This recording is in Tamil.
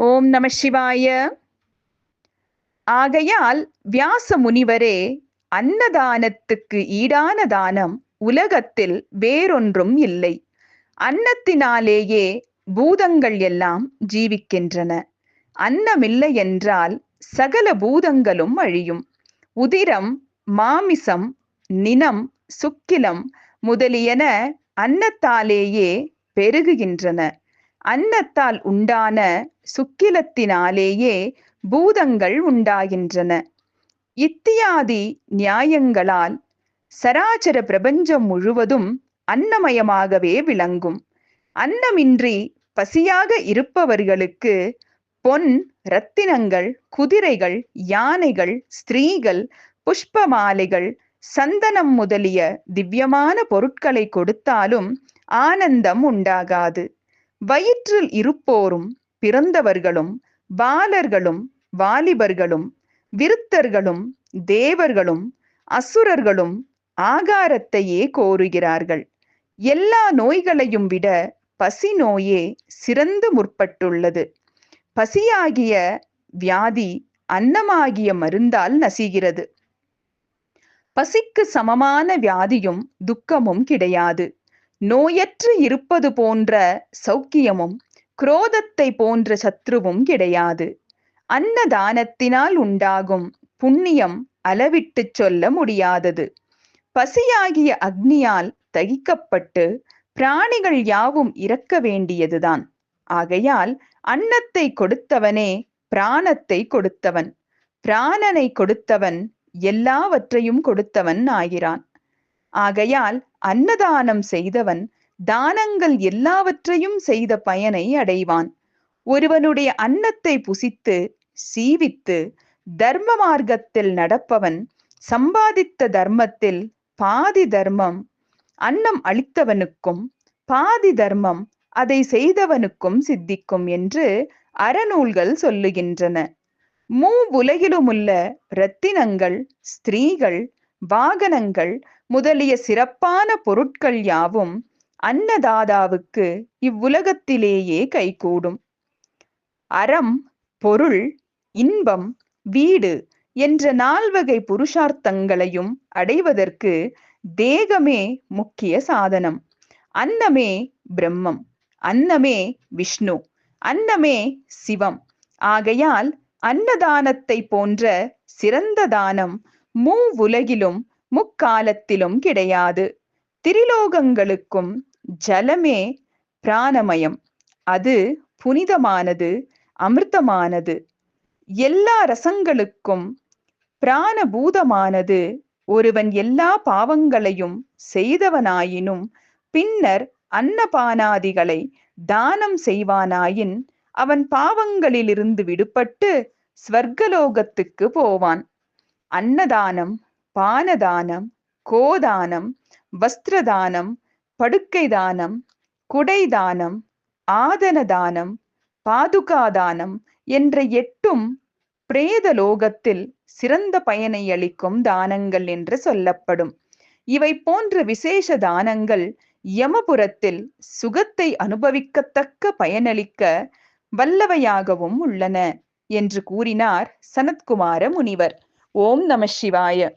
ஓம் நம சிவாய. ஆகையால் வியாச முனிவரே, அன்னதானத்துக்கு ஈடான தானம் உலகத்தில் வேறொன்றும் இல்லை. அன்னத்தினாலேயே பூதங்கள் எல்லாம் ஜீவிக்கின்றன. அன்னமில்லை என்றால் சகல பூதங்களும் அழியும். உதிரம், மாமிசம், நினம், சுக்கிலம் முதலியன அன்னத்தாலேயே பெருகுகின்றன. அன்னத்தால் உண்டான சுக்கிலத்தினாலேயே பூதங்கள் உண்டாகின்றன. இத்தியாதி நியாயங்களால் சராசர பிரபஞ்சம் முழுவதும் அன்னமயமாகவே விளங்கும். அன்னமின்றி பசியாக இருப்பவர்களுக்கு பொன், இரத்தினங்கள், குதிரைகள், யானைகள், ஸ்திரீகள், புஷ்ப மாலைகள், சந்தனம் முதலிய திவ்யமான பொருட்களை கொடுத்தாலும் ஆனந்தம் உண்டாகாது. வயிற்றில் இருப்போரும் பிறந்தவர்களும் பாலர்களும் வாலிபர்களும் விருத்தர்களும் தேவர்களும் அசுரர்களும் ஆகாரத்தையே கோருகிறார்கள். எல்லா நோய்களையும் விட பசி நோயே சிறந்து முற்பட்டுள்ளது. பசியாகிய வியாதி அன்னமாகிய மருந்தால் நசிகிறது. பசிக்கு சமமான வியாதியும் துக்கமும் கிடையாது. நோயற்று இருப்பது போன்ற சௌக்கியமும் குரோதத்தை போன்ற சத்ருவும் கிடையாது. அன்னதானத்தினால் உண்டாகும் புண்ணியம் அளவிட்டு சொல்ல முடியாதது. பசியாகிய அக்னியால் தகிக்கப்பட்டு பிராணிகள் யாவும் இறக்க வேண்டியதுதான். ஆகையால் அன்னத்தை கொடுத்தவனே பிராணத்தை கொடுத்தவன். பிராணனை கொடுத்தவன் எல்லாவற்றையும் கொடுத்தவன் ஆகிறான். ஆகையால் அன்னதானம் செய்தவன் தானங்கள் எல்லாவற்றையும் செய்த பயனை அடைவான். ஒருவனுடைய அன்னத்தை புசித்து சீவித்து தர்ம மார்க்கத்தில் நடப்பவன் சம்பாதித்த தர்மத்தில் பாதி தர்மம் அன்னம் அளித்தவனுக்கும் பாதி தர்மம் அதை செய்தவனுக்கும் சித்திக்கும் என்று அறநூல்கள் சொல்லுகின்றன. மூவுலகிலுமுள்ள இரத்தினங்கள், ஸ்திரீகள், வாகனங்கள் முதலிய சிறப்பான பொருட்கள் யாவும் அன்னதாதாவுக்கு இவ்வுலகத்திலேயே கைகூடும். அறம், பொருள், இன்பம், வீடு என்ற 4 வகை புருஷார்த்தங்களையும் அடைவதற்கு தேகமே முக்கிய சாதனம். அன்னமே பிரம்மம், அன்னமே விஷ்ணு, அன்னமே சிவம். ஆகையால் அன்னதானத்தை போன்ற சிறந்த தானம் மூவுலகிலும் முக்காலத்திலும் கிடையாது. திரிலோகங்களுக்கும் ஜலமே பிராணமயம். அது புனிதமானது, அமிர்தமானது. எல்லா ரசங்களுக்கும் பிராணபூதமானது. ஒருவன் எல்லா பாவங்களையும் செய்தவனாயினும் பின்னர் அன்னபானாதிகளை தானம் செய்வானாயின் அவன் பாவங்களிலிருந்து விடுபட்டு ஸ்வர்கலோகத்துக்கு போவான். அன்னதானம், பானதானம், கோதானம், வஸ்திரதானம், படுக்கை தானம், குடை தானம், ஆதன தானம், பாதுகாதானம் என்ற 8ம் பிரேதலோகத்தில் சிறந்த பயனை அளிக்கும் தானங்கள் என்று சொல்லப்படும். இவை போன்ற விசேஷ தானங்கள் யமபுரத்தில் சுகத்தை அனுபவிக்கத்தக்க பயனளிக்க வல்லவையாகவும் உள்ளன என்று கூறினார் சனத்குமார முனிவர். ஓம் நம சிவாய.